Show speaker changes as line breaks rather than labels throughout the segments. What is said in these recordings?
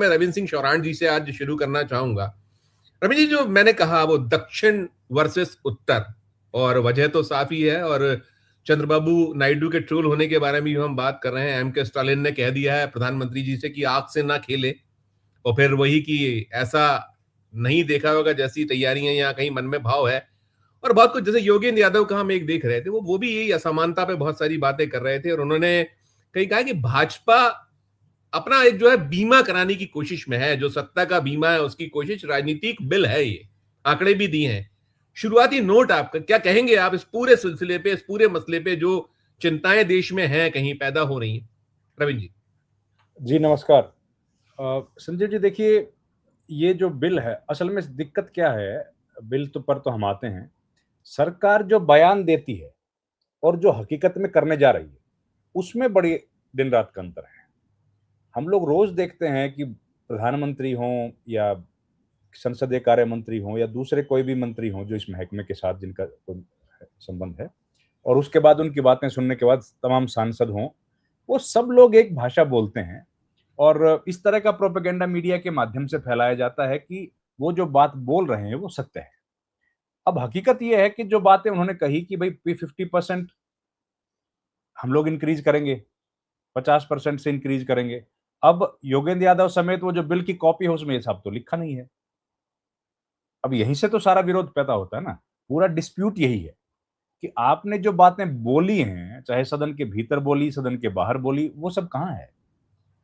मैं रविंद्र सिंह शौरान जी से आज शुरू करना चाहूंगा। रवि जी, जो मैंने कहा वो दक्षिण वर्सेस उत्तर, और वजह तो साफ ही है, और चंद्रबाबू नायडू के ट्रोल होने के बारे में भी हम बात कर रहे हैं। एम के स्टालिन ने कह दिया है प्रधानमंत्री जी से कि आग से ना खेले, और फिर वही कि ऐसा नहीं देखा होगा जैसी तैयारियां या कहीं मन में भाव है। और बहुत कुछ, जैसे योगेंद्र यादव का हम एक देख रहे थे, वो भी यही असमानता पे बहुत सारी बातें कर रहे थे, और उन्होंने कहीं कहा कि भाजपा अपना एक जो है बीमा कराने की कोशिश में है, जो सत्ता का बीमा है उसकी कोशिश, राजनीतिक बिल है ये, आंकड़े भी दिए हैं। शुरुआती नोट आपका क्या कहेंगे आप इस पूरे सिलसिले पे, इस पूरे मसले पे, जो चिंताएं देश में हैं कहीं पैदा हो रही हैं? रविंद्र जी।
जी नमस्कार। संजीव जी, देखिए, ये जो बिल है, असल में दिक्कत क्या है, बिल तो पर तो हम आते हैं। सरकार जो बयान देती है और जो हकीकत में करने जा रही है, उसमें बड़ी दिन रात का अंतर है। हम लोग रोज देखते हैं कि प्रधानमंत्री हों या संसदीय कार्य मंत्री हों या दूसरे कोई भी मंत्री हों जो इस महकमे के साथ जिनका कोई संबंध है, और उसके बाद उनकी बातें सुनने के बाद तमाम सांसद हों, वो सब लोग एक भाषा बोलते हैं और इस तरह का प्रोपेगेंडा मीडिया के माध्यम से फैलाया जाता है कि वो जो बात बोल रहे हैं वो सत्य है। अब हकीकत ये है कि जो बातें उन्होंने कही कि भाई 50% हम लोग इंक्रीज करेंगे, 50% से इंक्रीज करेंगे। अब योगेंद्र यादव समेत वो जो बिल की कॉपी है उसमें ये सब तो लिखा नहीं है। अब यहीं से तो सारा विरोध पैदा होता है ना। पूरा डिस्प्यूट यही है कि आपने जो बातें बोली हैं, चाहे सदन के भीतर बोली, सदन के बाहर बोली, वो सब कहाँ है?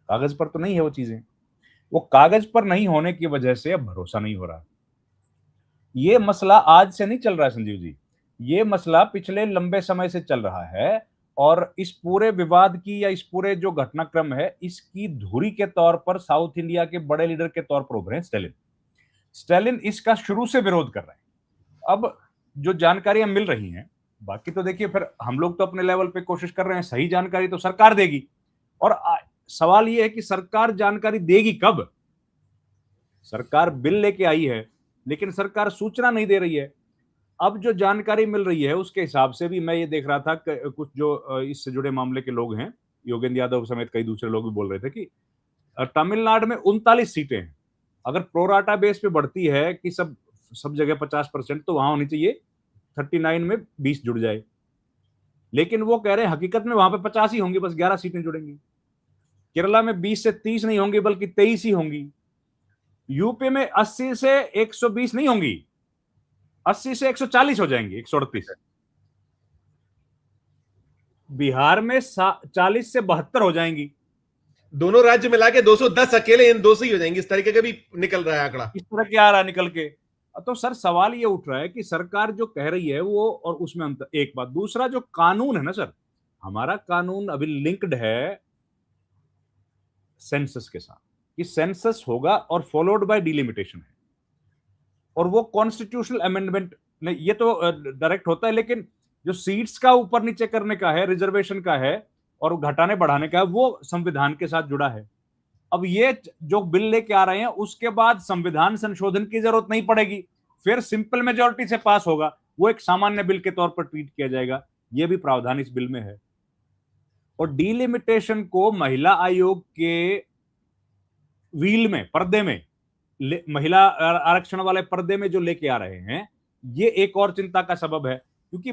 कागज पर तो नहीं है वो चीजें। वो कागज पर नहीं होने की वजह से अब भरोसा नहीं हो रहा। ये मसला आज से नहीं चल रहा है संजीव जी, ये मसला पिछले लंबे समय से चल रहा है। और इस पूरे विवाद की या इस पूरे जो घटनाक्रम है, इसकी धुरी के तौर पर साउथ इंडिया के बड़े लीडर के तौर पर उभरे स्टालिन। स्टालिन इसका शुरू से विरोध कर रहे हैं। अब जो जानकारियां मिल रही हैं, बाकी तो देखिए, फिर हम लोग तो अपने लेवल पे कोशिश कर रहे हैं, सही जानकारी तो सरकार देगी। और सवाल यह है कि सरकार जानकारी देगी कब? सरकार बिल लेके आई है, लेकिन सरकार सूचना नहीं दे रही है। अब जो जानकारी मिल रही है उसके हिसाब से भी मैं ये देख रहा था कि कुछ जो इससे जुड़े मामले के लोग हैं, योगेंद्र यादव समेत कई दूसरे लोग भी बोल रहे थे कि तमिलनाडु में 39 सीटें हैं। अगर प्रोराटा बेस पे बढ़ती है कि सब सब जगह 50%, तो वहां होनी चाहिए 39 में 20 जुड़ जाए। लेकिन वो कह रहे हैं हकीकत में वहां पे 50 ही होंगी, बस 11 सीटें जुड़ेंगी। केरला में 20 से 30 नहीं होंगी बल्कि 23 ही होंगी। यूपी में 80 से 120 नहीं होंगी, 80 से 140 हो जाएंगी, 138। बिहार में 40 से 72 हो जाएंगी।
दोनों राज्य मिला के 210 अकेले इन 200 ही हो जाएंगे, इस तरीके का भी निकल रहा है आंकड़ा।
इस तरह क्या आ रहा है निकल के। तो सर सवाल ये उठ रहा है कि सरकार जो कह रही है वो, और उसमें अंतर, एक बात। दूसरा जो कानून है ना सर, हमारा कानून अभी लिंक्ड है सेंसस के साथ, कि सेंसस होगा और फॉलोड बाय डिलिमिटेशन है। और वो कॉन्स्टिट्यूशनल अमेंडमेंट ने, ये तो डायरेक्ट होता है, लेकिन जो सीट्स का ऊपर नीचे करने का है, रिजर्वेशन का है और घटाने बढ़ाने का है, वो संविधान के साथ जुड़ा है। अब ये जो बिल लेके आ रहे हैं उसके बाद संविधान संशोधन की जरूरत नहीं पड़ेगी, फिर सिंपल मेजोरिटी से पास होगा, वो एक सामान्य बिल के तौर पर ट्रीट किया जाएगा। ये भी प्रावधान इस बिल में है। और डिलिमिटेशन को महिला आयोग के व्हील में, पर्दे में, महिला आरक्षण वाले पर्दे में जो लेके आ रहे हैं, ये एक और चिंता का सबब है। क्योंकि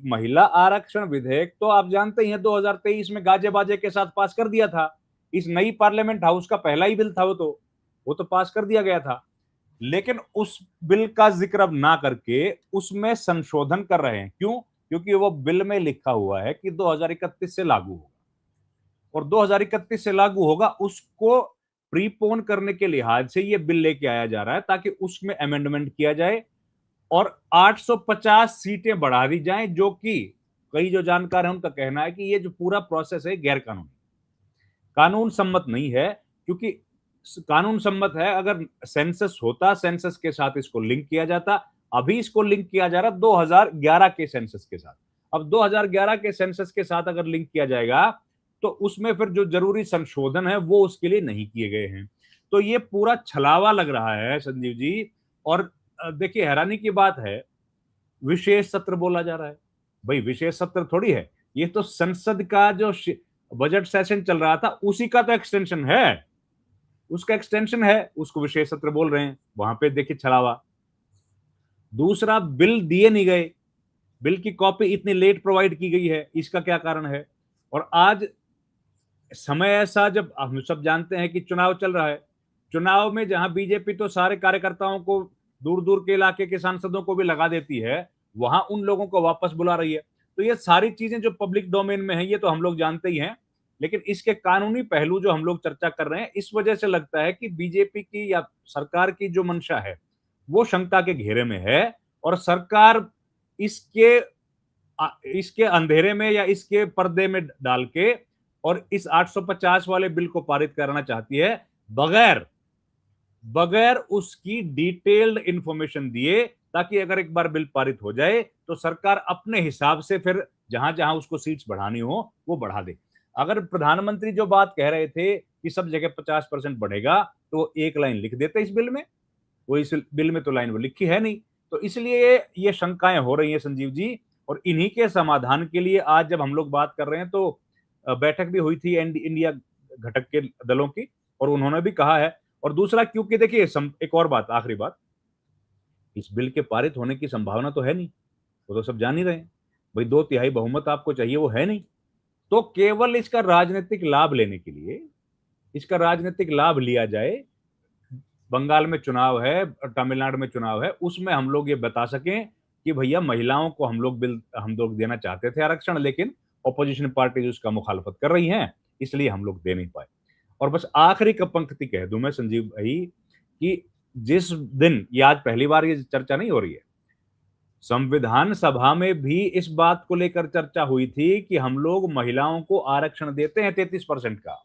महिला आरक्षण विधेयक तो आप जानते ही हैं 2023 में गाजे बाजे के साथ पास कर दिया था। इस नई पार्लियामेंट हाउस का पहला ही बिल था वो तो पास कर दिया गया था। लेकिन उस बिल का जिक्र अब ना करके उसमें संशोधन कर रहे हैं। क्यों? क्योंकि वो बिल में लिखा हुआ है कि 2031 से लागू होगा, और 2031 से लागू होगा, उसको प्रीपोन करने के लिहाज से ये बिल लेके आया जा रहा है ताकि उसमें अमेंडमेंट किया जाए और 850 सीटें बढ़ा दी जाएं, जो कि कई जो जानकार हैं उनका कहना है कि ये जो पूरा प्रोसेस है गैर कानूनी, कानून सम्मत नहीं है। क्योंकि कानून सम्मत है अगर सेंसस होता, सेंसस के साथ इसको लिंक किया जाता। अभी इसको लिंक किया जा रहा 2011 के सेंसस के साथ। अब 2011 के सेंसस के साथ अगर लिंक किया जाएगा तो उसमें फिर जो जरूरी संशोधन है वो उसके लिए नहीं किए गए हैं। तो ये पूरा छलावा लग रहा है संजीव जी। और देखिए, हैरानी की बात है, विशेष सत्र बोला जा रहा है। भाई विशेष सत्र थोड़ी है, ये तो संसद का जो बजट सेशन चल रहा था उसी का तो एक्सटेंशन है। उसका एक्सटेंशन है, उसको विशेष सत्र बोल रहे हैं, वहां पे देखिए छलावा। दूसरा, बिल दिए नहीं गए, बिल की कॉपी इतनी लेट प्रोवाइड की गई है, इसका क्या कारण है? और आज समय ऐसा, जब हम सब जानते हैं कि चुनाव चल रहा है, चुनाव में जहां बीजेपी तो सारे कार्यकर्ताओं को, दूर दूर के इलाके के सांसदों को भी लगा देती है, वहां उन लोगों को वापस बुला रही है। तो ये सारी चीजें जो पब्लिक डोमेन में है, ये तो हम लोग जानते ही हैं, लेकिन इसके कानूनी पहलू जो हम लोग चर्चा कर रहे हैं, इस वजह से लगता है कि बीजेपी की या सरकार की जो मंशा है वो शंका के घेरे में है, और सरकार इसके इसके अंधेरे में या इसके पर्दे में डाल के और इस 850 वाले बिल को पारित करना चाहती है, बगैर बगैर उसकी डिटेल्ड इंफॉर्मेशन दिए, ताकि अगर एक बार बिल पारित हो जाए तो सरकार अपने हिसाब से फिर जहां जहां उसको सीट्स बढ़ानी हो वो बढ़ा दे। अगर प्रधानमंत्री जो बात कह रहे थे कि सब जगह 50% बढ़ेगा, तो एक लाइन लिख देते इस बिल में, वो इस बिल में तो लाइन वो लिखी है नहीं। तो इसलिए ये शंकाएं हो रही हैं संजीव जी, और इन्हीं के समाधान के लिए आज जब हम लोग बात कर रहे हैं, तो बैठक भी हुई थी इंडिया घटक के दलों की, और उन्होंने भी कहा है। और दूसरा, क्योंकि देखिए एक और बात, आखिरी बात, इस बिल के पारित होने की संभावना तो है नहीं, वो तो सब जान ही रहे हैं भाई, 2/3 बहुमत आपको चाहिए, वो है नहीं। तो केवल इसका राजनीतिक लाभ लेने के लिए, इसका राजनीतिक लाभ लिया जाए, बंगाल में चुनाव है, तमिलनाडु में चुनाव है, उसमें हम लोग ये बता सकें कि भैया महिलाओं को हम लोग देना चाहते थे आरक्षण, लेकिन ऑपोजिशन पार्टी उसका मुखालफत कर रही हैं, इसलिए हम लोग दे नहीं पाए। और बस आखिरी का पंक्ति कह दूं मैं संजीव भाई, कि जिस दिन, ये आज पहली बार ये चर्चा नहीं हो रही है, संविधान सभा में भी इस बात को लेकर चर्चा हुई थी कि हम लोग महिलाओं को आरक्षण देते हैं 33% का,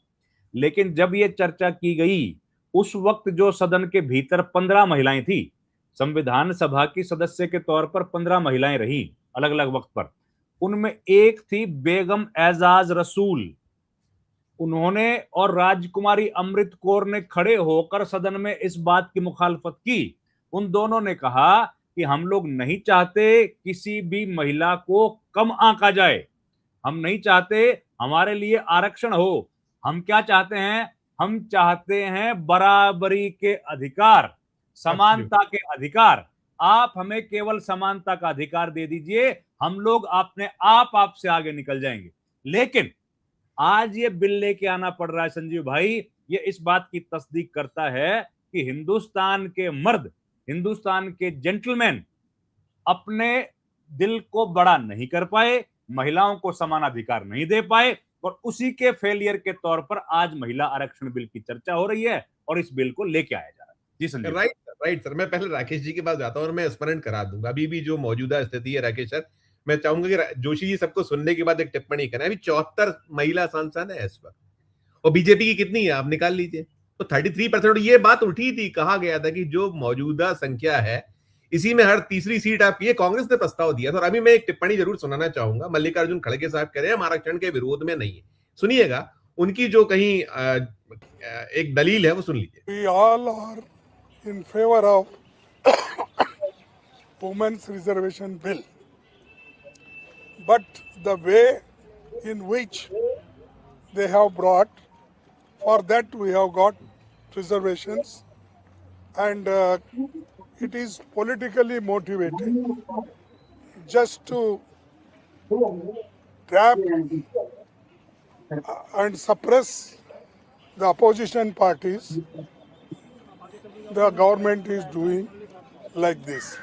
लेकिन जब ये चर्चा की गई, उस वक्त जो सदन के भीतर 15 महिलाएं थी, संविधान सभा की सदस्य के तौर पर 15 महिलाएं रही अलग अलग वक्त पर, उनमें एक थी बेगम एजाज रसूल। उन्होंने और राजकुमारी अमृत कौर ने खड़े होकर सदन में इस बात की मुखालफत की। उन दोनों ने कहा कि हम लोग नहीं चाहते किसी भी महिला को कम आंका जाए, हम नहीं चाहते हमारे लिए आरक्षण हो, हम क्या चाहते हैं, हम चाहते हैं बराबरी के अधिकार, समानता के अधिकार। आप हमें केवल समानता का अधिकार दे दीजिए, हम लोग अपने आप आपसे आगे निकल जाएंगे। लेकिन आज ये बिल लेके आना पड़ रहा है संजीव भाई, ये इस बात की तस्दीक करता है कि हिंदुस्तान के मर्द, हिंदुस्तान के जेंटलमैन अपने दिल को बड़ा नहीं कर पाए, महिलाओं को समान अधिकार नहीं दे पाए, और उसी के फेलियर के तौर पर आज महिला आरक्षण बिल की चर्चा हो रही है और इस बिल को लेके आया जा रहा है। जी संजय।
राइट सर, मैं पहले राकेश जी के पास जाता हूं और मैं स्मरण करा दूंगा अभी भी जो मौजूदा स्थिति है। राकेश सर, मैं चाहूंगा कि जोशी जी सबको सुनने के बाद एक टिप्पणी करें। अभी 74 महिला सांसद है इस पर, और बीजेपी की कितनी है आप निकाल लीजिए, तो 33%। ये बात उठी थी, कहा गया था कि जो मौजूदा संख्या है इसी में हर तीसरी सीट आपकी है। कांग्रेस ने प्रस्ताव दिया था। और अभी मैं एक टिप्पणी जरूर सुनाना चाहूंगा। मल्लिकार्जुन खड़गे साहब कह रहे हैं हम आरक्षण के विरोध में नहीं है। सुनिएगा उनकी जो कहीं एक दलील है, वो सुन लीजिए।
We all are in favor of women's reservation bill, but the way in which they have brought, for that we have got reservations, and it is politically motivated just to trap and suppress the opposition parties. The government is doing like this.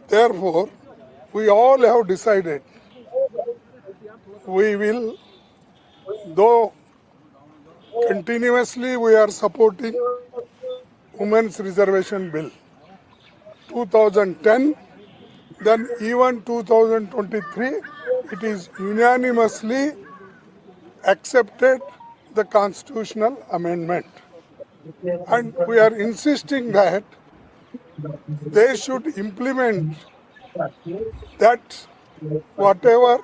Therefore, we all have decided we will, though continuously we are supporting Women's Reservation Bill 2010, then even 2023, it is unanimously accepted the constitutional amendment. And we are insisting that they should implement that whatever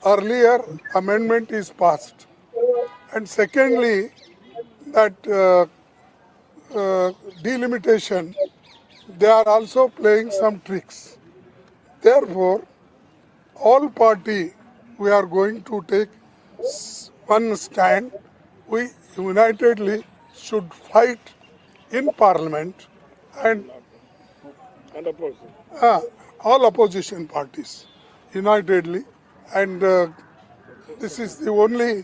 earlier amendment is passed. And secondly, that delimitation, they are also playing some tricks. Therefore, all party, we are going to take one stand. We unitedly should fight in Parliament and all opposition parties unitedly, and this is the only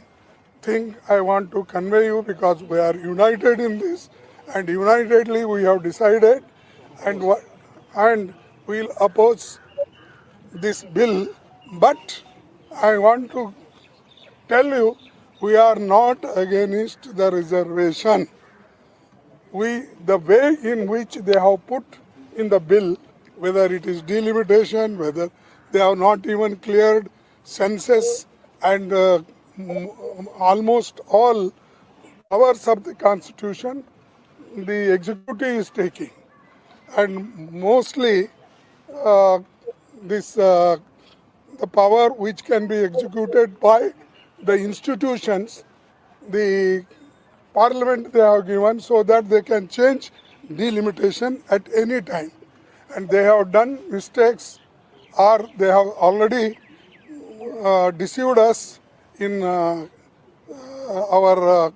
thing I want to convey you, because we are united in this, and unitedly we have decided, and we'll oppose this bill. But I want to tell you, we are not against the reservation. The way in which they have put in the bill, whether it is delimitation, whether they have not even cleared census and almost all powers of the Constitution, the executive is taking. And mostly the power which can be executed by the institutions, the Parliament they have given, so that they can change delimitation at any time. And they have done mistakes, or they have already deceived us in our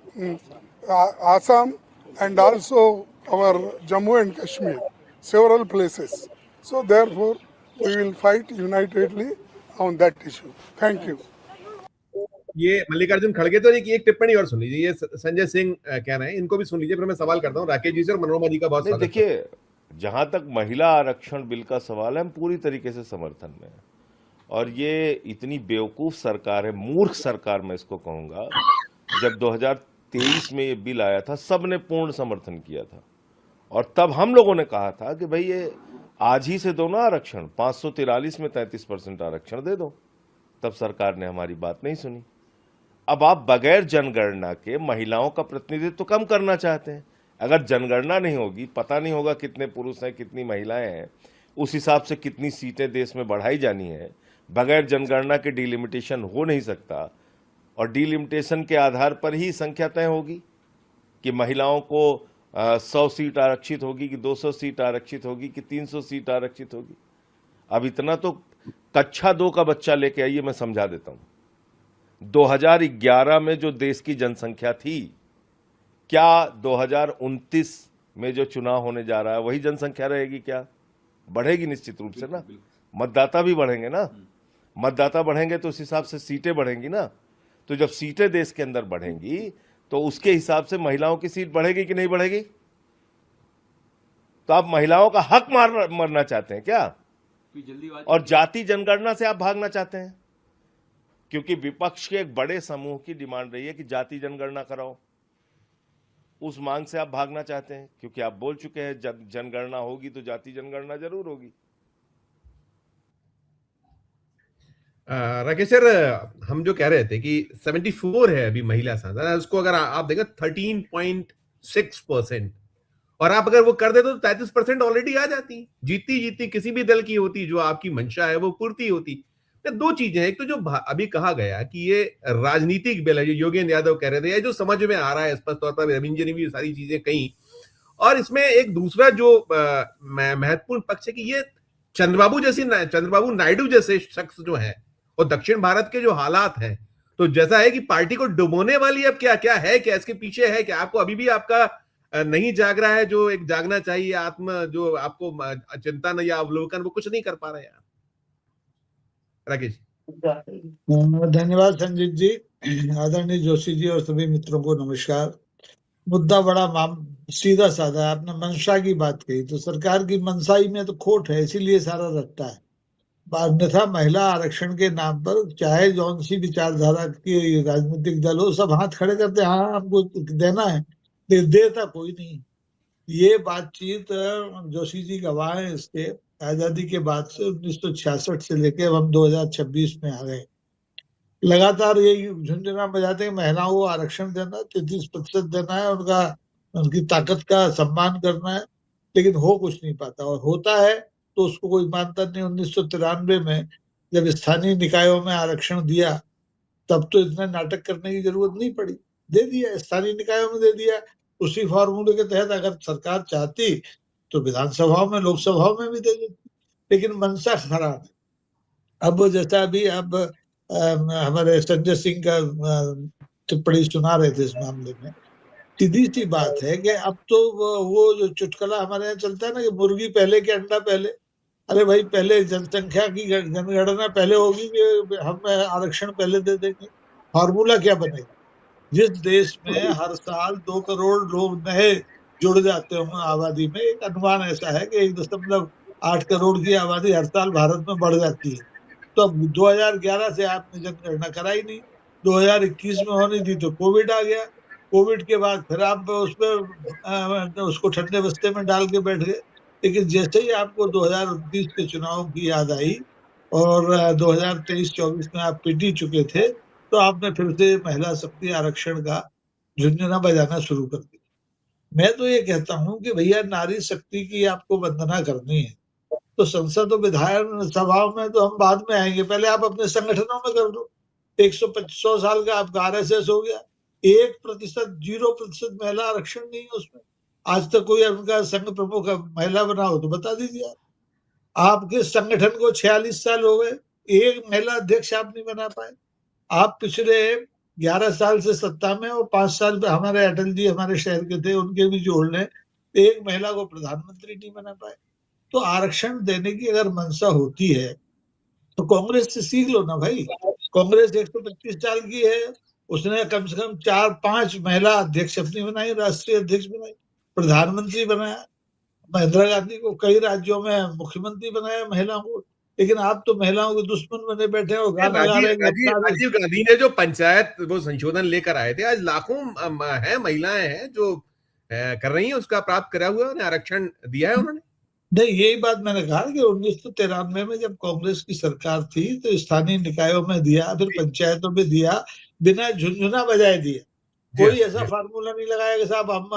Assam and also our Jammu and Kashmir, several places. So therefore, we will fight unitedly on that issue. Thank you.
ये मल्लिकार्जुन खड़गे तो एक टिप्पणी और सुन लीजिए, ये संजय सिंह कह रहे हैं, इनको भी सुन लीजिए, फिर मैं सवाल करता हूँ राकेश जी से और मनोरमा जी का बहुत स्वागत है।
देखिए, जहां तक महिला आरक्षण बिल का सवाल है, हम पूरी तरीके से समर्थन में हैं। और ये इतनी बेवकूफ सरकार है, मूर्ख सरकार मैं इसको कहूंगा। जब 2023 में ये बिल आया था, सबने पूर्ण समर्थन किया था, और तब हम लोगों ने कहा था कि भाई ये आज ही से दो ना आरक्षण, 543 में 33% आरक्षण दे दो। तब सरकार ने हमारी बात नहीं सुनी। अब आप बगैर जनगणना के महिलाओं का प्रतिनिधित्व तो कम करना चाहते हैं। अगर जनगणना नहीं होगी, पता नहीं होगा कितने पुरुष हैं, कितनी महिलाएं हैं, उस हिसाब से कितनी सीटें देश में बढ़ाई जानी है। बगैर जनगणना के डिलिमिटेशन हो नहीं सकता, और डिलिमिटेशन के आधार पर ही संख्या तय होगी कि महिलाओं को 100 सीट आरक्षित होगी, कि 200 सीट आरक्षित होगी, कि 300 सीट आरक्षित होगी। अब इतना तो कक्षा 2 का बच्चा लेके आइए, मैं समझा देता हूं। 2011 में जो देश की जनसंख्या थी, क्या 2029 में जो चुनाव होने जा रहा है वही जनसंख्या रहेगी? क्या बढ़ेगी? निश्चित रूप से ना। मतदाता भी बढ़ेंगे ना। मतदाता बढ़ेंगे तो उस हिसाब से सीटें बढ़ेंगी ना। तो जब सीटें देश के अंदर बढ़ेंगी तो उसके हिसाब से महिलाओं की सीट बढ़ेगी कि नहीं बढ़ेगी? तो आप महिलाओं का हक मरना चाहते हैं क्या? और जाति जनगणना से आप भागना चाहते हैं, क्योंकि विपक्ष के एक बड़े समूह की डिमांड रही है कि जाति जनगणना कराओ। उस मांग से आप भागना चाहते हैं, क्योंकि आप बोल चुके हैं जनगणना होगी तो जाति जनगणना जरूर होगी।
राकेश सर, हम जो कह रहे थे कि 74 है अभी महिला सांसद, उसको अगर आप देखो 13.6%, और आप अगर वो कर देते तो 33% ऑलरेडी आ जाती। जीती किसी भी दल की होती, जो आपकी मंशा है वो पूर्ति होती। दो चीजें हैं, एक तो जो अभी कहा गया कि ये राजनीतिक बिल है, जो योगेंद्र यादव कह रहे थे, जो समझ में आ रहा है स्पष्ट तौर पर, रविंद्र जी ने भी सारी चीजें कही। और इसमें एक दूसरा जो महत्वपूर्ण पक्ष है कि ये चंद्रबाबू नायडू जैसे शख्स जो है, और दक्षिण भारत के जो हालात हैं, तो जैसा है कि पार्टी को डुबोने वाली अब क्या क्या है, क्या इसके पीछे है, क्या आपको अभी भी आपका नहीं जाग रहा है जो एक जागना चाहिए, आत्म जो आपको चिंतन या अवलोकन, वो कुछ नहीं कर पा रहे हैं? राकेश।
धन्यवाद संजीत जी, आदरणीय जोशी जी और सभी मित्रों को नमस्कार। मुद्दा बड़ा सीधा साधा है। आपने मंशा की बात कही, तो सरकार की मंशाई में तो खोट है, इसीलिए सारा रखता है। अन्यथा महिला आरक्षण के नाम पर चाहे जौन सी विचारधारा की राजनीतिक दल हो, सब हाथ खड़े करते हैं, हाँ हमको देना है, देता कोई नहीं। ये बातचीत जोशी जी गवाह है इसके। आजादी के बाद से 1966 से लेकर हम 2026 में आ गए, लगातार यही झुंझुना बजाते हैं, महिलाओं को आरक्षण देना, 33% देना है, उनकी ताकत का सम्मान करना है, लेकिन हो कुछ नहीं पाता। और होता है तो उसको कोई मानता नहीं। 1993 में जब स्थानीय निकायों में आरक्षण दिया, तब तो इतना नाटक करने की जरूरत नहीं पड़ी, दे दिया, स्थानीय निकायों में दे दिया। उसी फॉर्मूले के तहत अगर सरकार चाहती तो विधानसभाओं में, लोकसभाओं में भी दे देती, लेकिन मंशा खराब है। अब जैसा अभी अब हमारे संजय सिंह का टिप्पणी सुना रहे थे इस मामले में, सीधी सी बात है कि अब तो वो जो चुटकुला हमारे यहाँ चलता है ना कि मुर्गी पहले के अंडा पहले। अरे भाई, पहले जनसंख्या की जनगणना पहले होगी कि हम आरक्षण पहले दे देंगे? फार्मूला क्या बनेगा? जिस देश में हर साल 2 करोड़ लोग नए जुड़ जाते होंगे आबादी में, एक अनुमान ऐसा है कि 1.8 करोड़ की आबादी हर साल भारत में बढ़ जाती है। तो अब 2011 से आपने जनगणना कराई नहीं, 2021 में होनी थी तो कोविड आ गया, कोविड के बाद फिर आप उसमें उसको ठंडे बस्ते में डाल के बैठ गए। लेकिन जैसे ही आपको 2029 के चुनाव की याद आई और 2023-24 में आप पिटी चुके थे, तो आपने फिर से महिला शक्ति आरक्षण का झुनझुना बजाना शुरू कर दिया। मैं तो ये कहता हूँ कि भैया, नारी शक्ति की आपको वंदना करनी है तो संसद और विधान सभाओं में तो हम बाद में आएंगे, पहले आप अपने संगठनों में कर दो। 100 साल का आपका आरएसएस हो गया, 1%, 0% महिला आरक्षण नहीं है उसमें। आज तक कोई उनका संघ प्रमुख महिला बना हो तो बता दीजिए आप। आपके संगठन को 46 साल हो गए, एक महिला अध्यक्ष आप नहीं बना पाए। आप पिछले 11 साल से सत्ता में और 5 साल पे हमारे अटल जी हमारे शहर के थे, उनके भी जोड़ लें, एक महिला को प्रधानमंत्री नहीं बना पाए। तो आरक्षण देने की अगर मंशा होती है तो कांग्रेस से सीख लो ना भाई। कांग्रेस 125 साल की है, उसने कम से कम 4-5 महिला अध्यक्ष अपनी बनाई, राष्ट्रीय अध्यक्ष बनाई, प्रधानमंत्री बनाया, इंदिरा गांधी को कई राज्यों में मुख्यमंत्री बनाया महिलाओं को। लेकिन आप तो महिलाओं के दुश्मन बने बैठे हो, गाना गा रहे हैं
राजीव गांधी ने जो पंचायत वो संशोधन लेकर आए थे, आज लाखों है महिलाएं हैं जो कर रही हैं, उसका प्राप्त करा हुआ उन्हें आरक्षण दिया है उन्होंने।
नहीं, यही बात मैंने कहा कि 1993 में जब कांग्रेस की सरकार थी तो स्थानीय निकायों में दिया, फिर पंचायतों में दिया, बिना झुनझुना बजाए दिया। कोई ऐसा फार्मूला नहीं लगाया कि साहब हम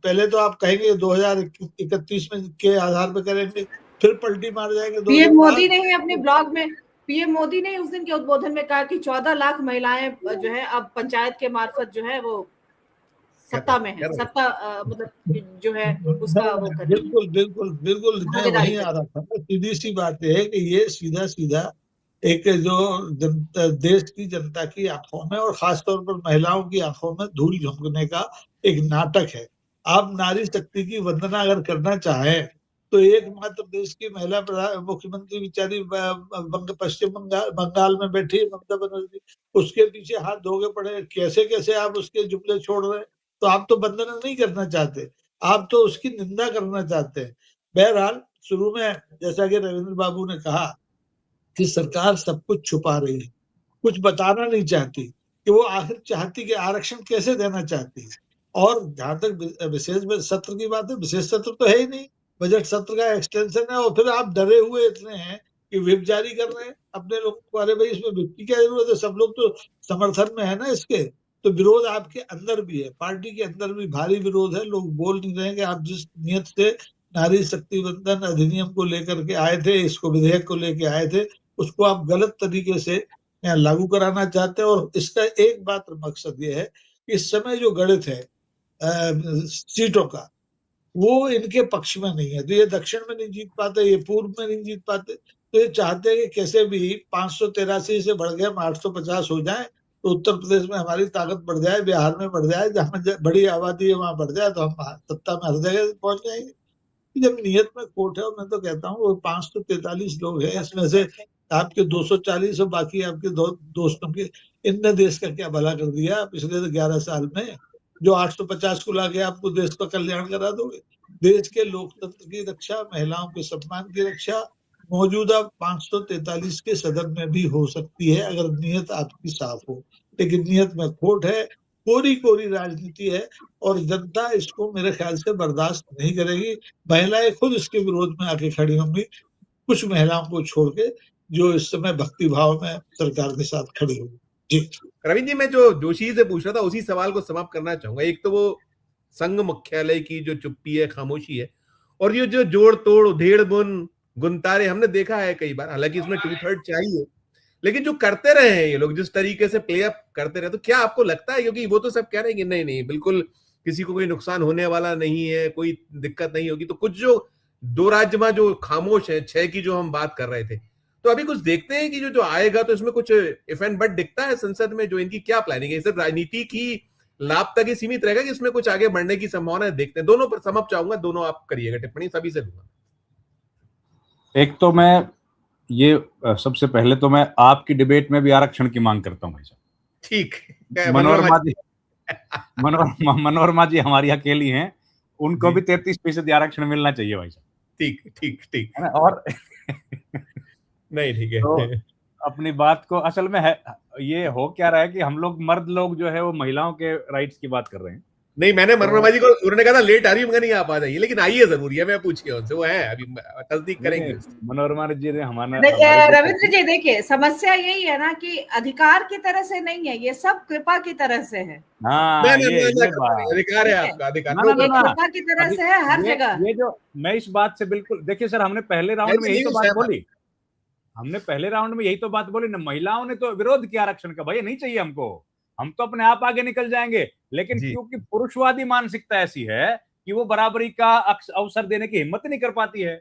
पहले तो आप कहेंगे 2031 में के आधार पर करेंगे, फिर पलटी मार जाएंगे।
पीएम मोदी ने अपने ब्लॉग में, पीएम मोदी ने उस दिन के उद्बोधन में कहा कि 14 लाख महिलाएं जो है अब पंचायत के मार्फत जो है वो सत्ता में है, सत्ता मतलब जो है उसका वो कर।
बिल्कुल बिल्कुल बिल्कुल, मैं वहीं आ रहा था। सीधी सी बात है कि ये सीधा सीधा एक जो देश की जनता की आंखों में और खासतौर पर महिलाओं की आंखों में धूल झोंकने का एक नाटक है। आप नारी शक्ति की वंदना अगर करना चाहें तो एकमात्र देश की महिला मुख्यमंत्री बेचारी पश्चिम बंगाल में बैठी ममता बनर्जी, उसके पीछे हाथ धोके पड़े, कैसे कैसे आप उसके जुमले छोड़ रहे हैं। तो आप तो वंदना नहीं करना चाहते, आप तो उसकी निंदा करना चाहते हैं। बहरहाल, शुरू में जैसा कि रविंद्र बाबू ने कहा कि सरकार सब कुछ छुपा रही है, कुछ बताना नहीं चाहती कि वो आखिर चाहती कि आरक्षण कैसे देना चाहती है। और जहां तक विशेष सत्र की बात है, विशेष सत्र तो है ही नहीं, बजट सत्र का एक्सटेंशन है। और फिर आप डरे हुए इतने हैं कि व्हिप जारी कर रहे हैं अपने लोगों को। अरे भाई, इसमें व्हिप की क्या जरूरत है? सब लोग तो समर्थन में है ना इसके। तो विरोध आपके अंदर भी है, पार्टी के अंदर भी भारी विरोध है। लोग बोल नहीं रहे कि आप जिस नियत से नारी शक्ति वंदन अधिनियम को लेकर के आए थे, इसको विधेयक को लेके आए थे, उसको आप गलत तरीके से यहाँ लागू कराना चाहते हैं। और इसका एक मात्र मकसद ये है कि इस समय जो गणित है सीटों का, वो इनके पक्ष में नहीं है। तो ये दक्षिण में नहीं जीत पाते, ये पूर्व में नहीं जीत पाते, तो ये चाहते हैं कि कैसे भी 583 से बढ़ गए हम 850 हो जाए, तो उत्तर प्रदेश में हमारी ताकत बढ़ जाए, बिहार में बढ़ जाए, जहां बड़ी आबादी है वहां बढ़ जाए, तो हम सत्ता में हर जगह पहुंच जाएंगे। जब नियत में खोट है, और मैं तो कहता हूँ वो 543 लोग हैं, इसमें से आपके 240 और बाकी आपके दोस्तों के, इनने देश का क्या भला कर दिया पिछले 11 साल में, जो 850 को लाके आपको देश का कल्याण करा दोगे? देश के लोकतंत्र की रक्षा, महिलाओं के सम्मान की रक्षा मौजूदा 543 के सदन में भी हो सकती है अगर नियत आपकी साफ हो। लेकिन नियत में खोट है, कोरी कोरी राजनीति है, और जनता इसको मेरे ख्याल से बर्दाश्त नहीं करेगी। महिलाएं खुद इसके विरोध में आके खड़ी होंगी, कुछ महिलाओं को छोड़ के जो इस समय भक्ति भाव में सरकार के साथ खड़ी होगी। जी
रविंद्र जी, मैं जो जोशी से पूछ रहा था उसी सवाल को समाप्त करना चाहूंगा। एक तो वो संघ मुख्यालय की जो चुप्पी है, खामोशी है, और ये जो जोड़ तोड़ उधेड़ बुन गुनतारे हमने देखा है कई बार, हालांकि इसमें 2/3 चाहिए, लेकिन जो करते रहे हैं ये लोग, जिस तरीके से प्ले अप करते रहे, तो क्या आपको लगता है, क्योंकि वो तो सब कह रहे हैं कि नहीं नहीं बिल्कुल किसी को कोई नुकसान होने वाला नहीं है, कोई दिक्कत नहीं होगी, तो कुछ जो दो राज्य जो खामोश है, 6 की जो हम बात कर रहे थे, तो अभी कुछ देखते हैं कि जो आएगा तो इसमें कुछ इफ एंड बट दिखता है संसद में, जो इनकी क्या प्लानिंग है? सिर्फ राजनीति की लाभ तक ही सीमित रहेगा कि इसमें कुछ आगे बढ़ने की संभावना है? देखते हैं। दोनों पर समझ चाहूंगा, दोनों आप करिएगा टिप्पणी, सभी से लूंगा।
एक तो मैं ये सबसे पहले तो मैं आपकी डिबेट में भी आरक्षण की मांग करता हूँ भाई साहब।
ठीक है,
मनोरमा जी मनोरमा जी हमारी अकेली हैं, उनको
जी।
भी 33% आरक्षण मिलना चाहिए भाई साहब,
ठीक ठीक ठीक।
है ना? और
नहीं, ठीक है।
तो अपनी बात को असल में है, ये हो क्या रहा है कि हम लोग मर्द लोग जो है वो महिलाओं के राइट्स की बात कर रहे हैं।
नहीं, मैंने
तो
मनोरमा जी को, उन्होंने कहा था लेट आ रही हूँ, नहीं आप आ जाइए, लेकिन आइए जरूर, ये मैं पूछ के उनसे, वो है अभी तस्दीक करेंगे।
मनोरमा जी ने
रविंद्र जी देखिए, समस्या यही है ना कि अधिकार की तरह से नहीं है, ये सब कृपा की तरह से है।
हाँ, ये
बात अधिकार है
ठीक है।
आपका, अधिकार
ना, ना,
ये
ना,
कृपा की तरह से है हर जगह।
ये जो मैं इस बात से बिल्कुल, देखिए सर, हमने पहले राउंड में यही तो बात बोली, हमने पहले राउंड में यही तो बात बोली ना, महिलाओं ने तो विरोध किया आरक्षण का, भैया नहीं चाहिए हमको, हम तो अपने आप आगे निकल जाएंगे, लेकिन
जी।
क्योंकि पुरुषवादी मानसिकता ऐसी है कि वो बराबरी का अवसर देने की हिम्मत नहीं कर पाती है,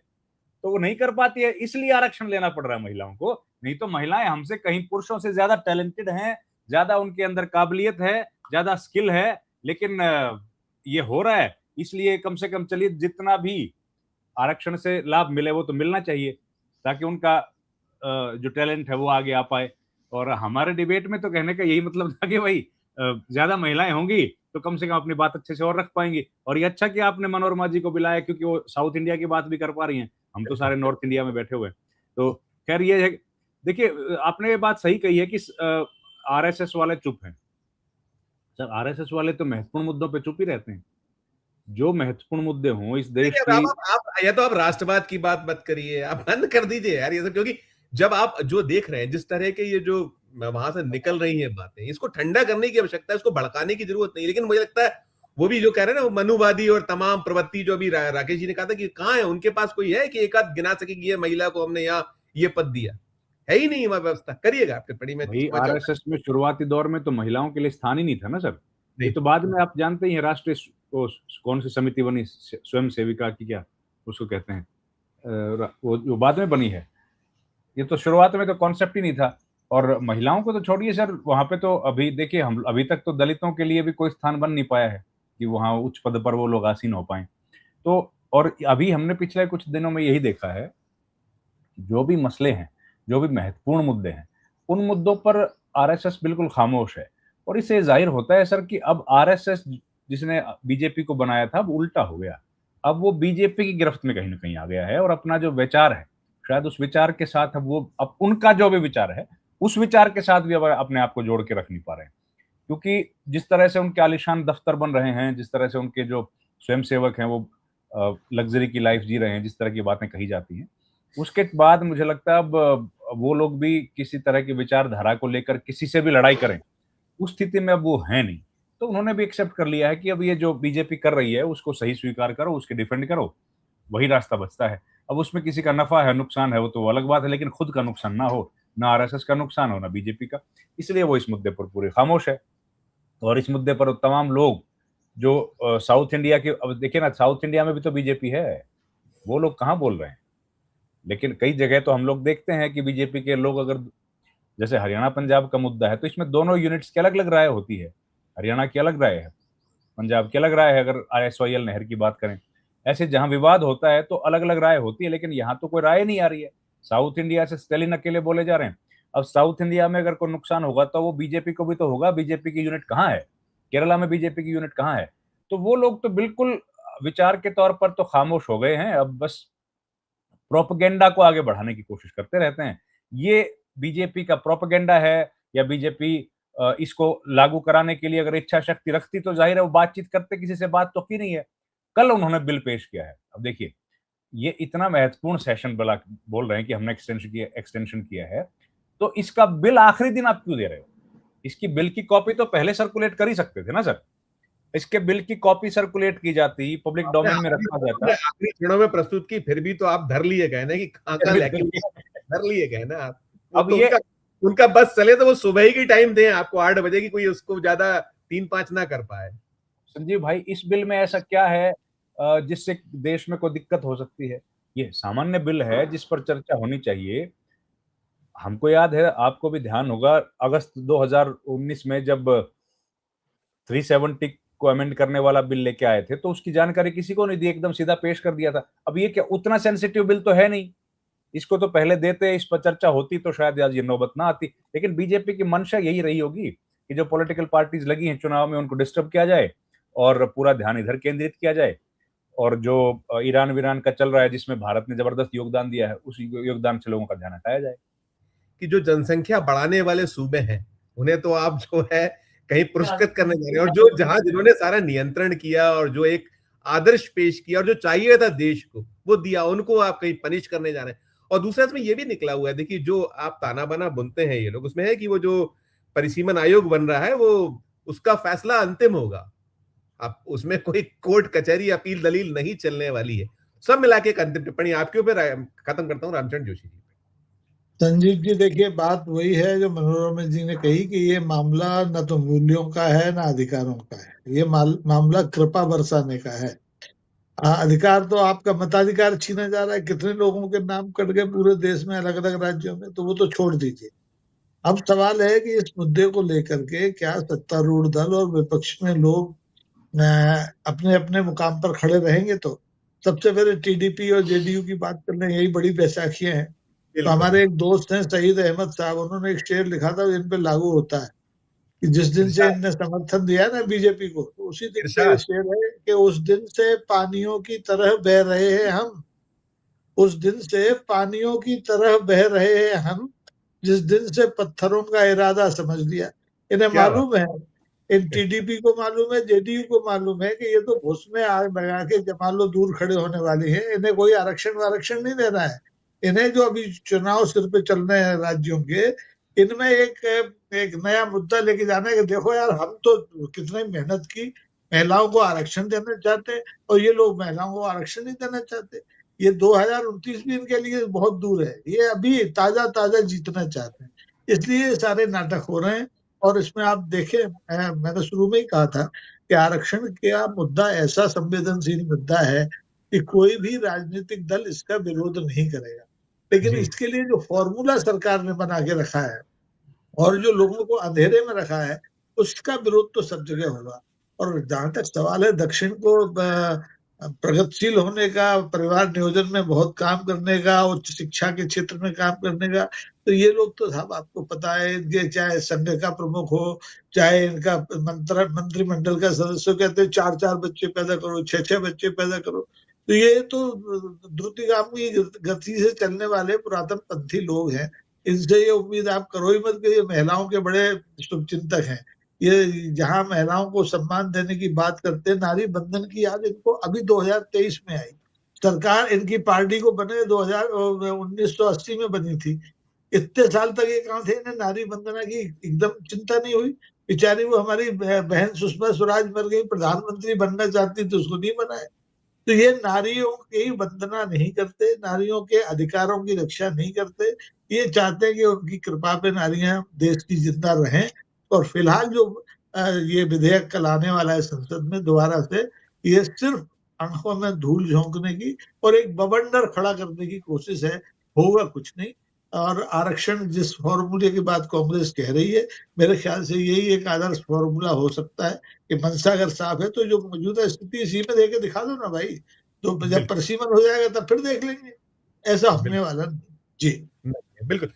तो वो नहीं कर पाती है, इसलिए आरक्षण लेना पड़ रहा है महिलाओं को। नहीं तो महिलाएं हमसे कहीं पुरुषों से ज्यादा टैलेंटेड हैं, ज्यादा उनके अंदर काबिलियत है, ज्यादा स्किल है, लेकिन ये हो रहा है, इसलिए कम से कम चलिए जितना भी आरक्षण से लाभ मिले वो तो मिलना चाहिए, ताकि उनका जो टैलेंट है वो आगे आ पाए। और हमारे डिबेट में तो कहने का यही मतलब था कि भाई ज्यादा महिलाएं होंगी तो कम से कम अपनी बात अच्छे से और रख पाएंगी। और ये अच्छा कि आपने मनोरमा जी को बुलाया, क्योंकि वो साउथ इंडिया की बात भी कर पा रही हैं, हम तो सारे नॉर्थ इंडिया में बैठे हुए हैं। तो खैर ये है, देखिए आपने ये बात सही कही है कि आरएसएस वाले चुप हैं। सर आरएसएस वाले तो महत्वपूर्ण मुद्दों पे चुप ही रहते हैं, जो महत्वपूर्ण मुद्दे हों इस देश की।
आप या तो आप राष्ट्रवाद की बात मत करिए, आप बंद कर दीजिए यार ये सब, क्योंकि जब आप जो देख रहे हैं जिस तरह के ये जो वहां से निकल रही हैं बातें, इसको ठंडा करने की आवश्यकता है, इसको भड़काने की जरूरत नहीं। लेकिन मुझे लगता है वो भी जो कह रहे हैं ना, वो मनुवादी और तमाम प्रवृत्ति, जो अभी राकेश जी ने कहा था कि कहाँ है उनके पास कोई है कि एक आध गिना सकेगी ये महिला को हमने यहाँ ये पद दिया, है ही नहीं हमारी व्यवस्था। करिएगा आप टिप्पणी में।
भाई आरएसएस में शुरुआती दौर में तो महिलाओं के लिए स्थान ही नहीं था ना सर, ये तो बाद में आप जानते ही हैं, राष्ट्रीय कौन सी समिति बनी, स्वयं सेविका की, क्या उसको कहते हैं, वो जो बाद में बनी है, ये तो शुरुआत में तो कॉन्सेप्ट ही नहीं था। और महिलाओं को तो छोड़िए सर, वहां पे तो अभी देखिए, हम अभी तक तो दलितों के लिए भी कोई स्थान बन नहीं पाया है कि वहां उच्च पद पर वो लोग आसीन हो पाए। तो और अभी हमने पिछले कुछ दिनों में यही देखा है, जो भी मसले हैं, जो भी महत्वपूर्ण मुद्दे हैं, उन मुद्दों पर आरएसएस बिल्कुल खामोश है। और इससे जाहिर होता है सर कि अब आरएसएस जिसने बीजेपी को बनाया था, अब उल्टा हो गया, अब वो बीजेपी की गिरफ्त में कहीं ना कहीं आ गया है, और अपना जो विचार है, शायद उस विचार के साथ अब उनका जो भी विचार है, उस विचार के साथ भी अब अपने आप को जोड़ के रख नहीं पा रहे हैं। क्योंकि जिस तरह से उनके आलिशान दफ्तर बन रहे हैं, जिस तरह से उनके जो स्वयंसेवक हैं वो लग्जरी की लाइफ जी रहे हैं, जिस तरह की बातें कही जाती हैं, उसके बाद मुझे लगता है अब वो लोग भी किसी तरह की विचारधारा को लेकर किसी से भी लड़ाई करें, उस स्थिति में अब वो है नहीं। तो उन्होंने भी एक्सेप्ट कर लिया है कि अब ये जो बीजेपी कर रही है उसको सही स्वीकार करो, उसके डिफेंड करो, वही रास्ता बचता है। अब उसमें किसी का नफा है, नुकसान है, वो तो अलग बात है, लेकिन खुद का नुकसान ना हो, ना आरएसएस का नुकसान हो, ना बीजेपी का, इसलिए वो इस मुद्दे पर पूरे खामोश है। और इस मुद्दे पर तमाम लोग जो साउथ इंडिया के, अब देखिए ना, साउथ इंडिया में भी तो बीजेपी है, वो लोग कहाँ बोल रहे हैं। लेकिन कई जगह तो हम लोग देखते हैं कि बीजेपी के लोग, अगर जैसे हरियाणा पंजाब का मुद्दा है, तो इसमें दोनों यूनिट्स की अलग अलग राय होती है, हरियाणा की अलग राय है, पंजाब की अलग राय है। अगर RSOIL नहर की बात करें, ऐसे जहां विवाद होता है तो अलग अलग राय होती है, लेकिन यहाँ तो कोई राय नहीं आ रही है। साउथ इंडिया से स्टेलिन अकेले बोले जा रहे हैं। अब साउथ इंडिया में अगर कोई नुकसान होगा तो वो बीजेपी को भी तो होगा, बीजेपी की यूनिट कहाँ है, केरला में बीजेपी की यूनिट कहाँ है। तो वो लोग तो बिल्कुल विचार के तौर पर तो खामोश हो गए हैं, अब बस प्रोपेगेंडा को आगे बढ़ाने की कोशिश करते रहते हैं। ये बीजेपी का प्रोपेगेंडा है, या बीजेपी इसको लागू कराने के लिए अगर इच्छा शक्ति रखती तो जाहिर है वो बातचीत करते, किसी से बात तो की नहीं है। कल उन्होंने बिल पेश किया है। अब देखिए, ये इतना महत्वपूर्ण सेशन बोल रहे हैं कि हमने एक्सटेंशन किया है, तो इसका बिल आखिरी दिन आप क्यों दे रहे हो? इसकी बिल की कॉपी तो पहले सर्कुलेट कर ही सकते थे ना सर। इसके बिल की कॉपी सर्कुलेट की जाती, पब्लिक डोमेन में रखा जाता।
आखिरी क्षणों में प्रस्तुत की, फिर भी तो आप धर लिए गए ना कि धर लिए गए ना आप। अब तो ये उनका बस चले तो वो सुबह ही की टाइम दें आपको 8 बजे की, कोई उसको ज्यादा 3-5 ना कर पाए।
संजीव भाई, इस बिल में ऐसा क्या है जिससे देश में कोई दिक्कत हो सकती है? ये सामान्य बिल है जिस पर चर्चा होनी चाहिए। हमको याद है, आपको भी ध्यान होगा, अगस्त 2019 में जब 370 को अमेंड करने वाला बिल लेके आए थे, तो उसकी जानकारी किसी को नहीं दी, एकदम सीधा पेश कर दिया था। अब ये क्या उतना सेंसिटिव बिल तो है नहीं, इसको तो पहले देते, इस पर चर्चा होती तो शायद आज ये नौबत ना आती। लेकिन बीजेपी की मंशा यही रही होगी कि जो पॉलिटिकल पार्टीज लगी हैं चुनाव में, उनको डिस्टर्ब किया जाए और पूरा ध्यान इधर केंद्रित किया जाए, और जो ईरान वीरान का चल रहा है जिसमें भारत ने जबरदस्त योगदान दिया है, उस योगदान से लोगों का ध्यान हटाया जाए।
कि जो जनसंख्या बढ़ाने वाले सूबे हैं उन्हें तो आप जो है कहीं पुरस्कृत करने जा रहे हैं, और जो जहां जिन्होंने सारा नियंत्रण किया और जो एक आदर्श पेश किया और जो चाहिए था देश को वो दिया, उनको आप कहीं पनिश करने जा रहे हैं। और दूसरा इसमें ये भी निकला हुआ है, देखिए जो आप ताना बाना बुनते हैं ये लोग, उसमें है कि वो जो परिसीमन आयोग बन रहा है वो उसका फैसला अंतिम होगा, आप उसमें कोई कोर्ट कचहरी अपील दलील नहीं चलने वाली है। सब मिला के एक अंतिम टिप्पणी आपके ऊपर खत्म करता हूँ रामचंद्र जोशी जी।
संजीव जी देखिए, बात वही है जो मनोरमा जी ने कही कि ये मामला न तो मूल्यों का है न अधिकारों का है, ये मामला कृपा बरसाने का है। अधिकार तो आपका मताधिकार छीना जा रहा है, कितने लोगों के नाम कट गए पूरे देश में अलग अलग राज्यों में, तो वो तो छोड़ दीजिए। अब सवाल है कि इस मुद्दे को लेकर के क्या सत्तारूढ़ दल और विपक्ष में लोग अपने अपने मुकाम पर खड़े रहेंगे? तो सबसे पहले टीडीपी और जेडीयू की बात कर लें, यही बड़ी बैसाखियां हैं। तो हमारे एक दोस्त हैं सईद अहमद साहब, उन्होंने एक शेर लिखा था, इन पे लागू होता है कि जिस दिन से इनने समर्थन दिया ना बीजेपी को, तो उसी दिन से ये शेर है कि उस दिन से पानियों की तरह बह रहे हैं हम, उस दिन से पानियों की तरह बह रहे हैं हम, जिस दिन से पत्थरों का इरादा समझ लिया। इन्हें मालूम है, इन टीडीपी को मालूम है, जेडीयू को मालूम है कि ये तो घुस में आग लगा के जमा लो दूर खड़े होने वाली है, इन्हें कोई आरक्षण वारक्षण नहीं देना है। इन्हें जो अभी चुनाव सिर पे चल रहे हैं राज्यों के, इनमें एक नया मुद्दा लेके जाना है कि देखो यार, हम तो कितने मेहनत की, महिलाओं को आरक्षण देना चाहते हैं और ये लोग महिलाओं को आरक्षण नहीं देना चाहते। ये 2029 भी इनके लिए बहुत दूर है, ये अभी ताजा ताजा जीतना चाहते हैं, इसलिए सारे नाटक हो रहे हैं। और इसमें आप देखें, मैंने शुरू में ही कहा था कि आरक्षण का मुद्दा ऐसा संवेदनशील मुद्दा है कि कोई भी राजनीतिक दल इसका विरोध नहीं करेगा, लेकिन इसके लिए जो फॉर्मूला सरकार ने बना के रखा है और जो लोगों को अंधेरे में रखा है, उसका विरोध तो सब जगह होगा। और जहां तक सवाल है दक्षिण को प्रगतिशील होने का, परिवार नियोजन में बहुत काम करने का, उच्च शिक्षा के क्षेत्र में काम करने का, तो ये लोग तो साहब आपको पता है, ये चाहे संघ का प्रमुख हो, चाहे इनका मंत्रिमंडल का सदस्य, कहते हैं 4-4 बच्चे पैदा करो, 6-6 बच्चे पैदा करो। तो ये तो द्रुतिगामी गति से चलने वाले पुरातन पंथी लोग हैं, इनसे ये उम्मीद आप करो ही मत कि ये महिलाओं के बड़े शुभचिंतक हैं। ये जहां महिलाओं को सम्मान देने की बात करते हैं, नारी बंधन की याद इनको अभी 2023 में आई। सरकार इनकी पार्टी को बने 1980 में बनी थी, इतने साल तक ये कहां थे, इन्हें नारी वंदना की एकदम चिंता नहीं हुई। बेचारी वो हमारी बहन सुषमा स्वराज मर गई, प्रधानमंत्री बनना चाहती तो उसको नहीं बनाए। तो ये नारियों की वंदना नहीं करते, नारियों के अधिकारों की रक्षा नहीं करते, ये चाहते हैं कि उनकी कृपा पे नारियां देश की जिंदा रहें। और फिलहाल जो ये विधेयक कल आने वाला है संसद में दोबारा से, ये सिर्फ आंखों में धूल झोंकने की और एक बवंडर खड़ा करने की कोशिश है, होगा कुछ नहीं। और आरक्षण जिस फॉर्मूले की बात कांग्रेस कह रही है, मेरे ख्याल से यही एक आदर्श फॉर्मूला हो सकता है कि मनसा अगर साफ है तो जो मौजूदा स्थिति इसी में देके दिखा दो ना भाई, तो जब परिसीमन हो जाएगा तब फिर देख लेंगे, ऐसा होने वाला नहीं। जी
बिल्कुल।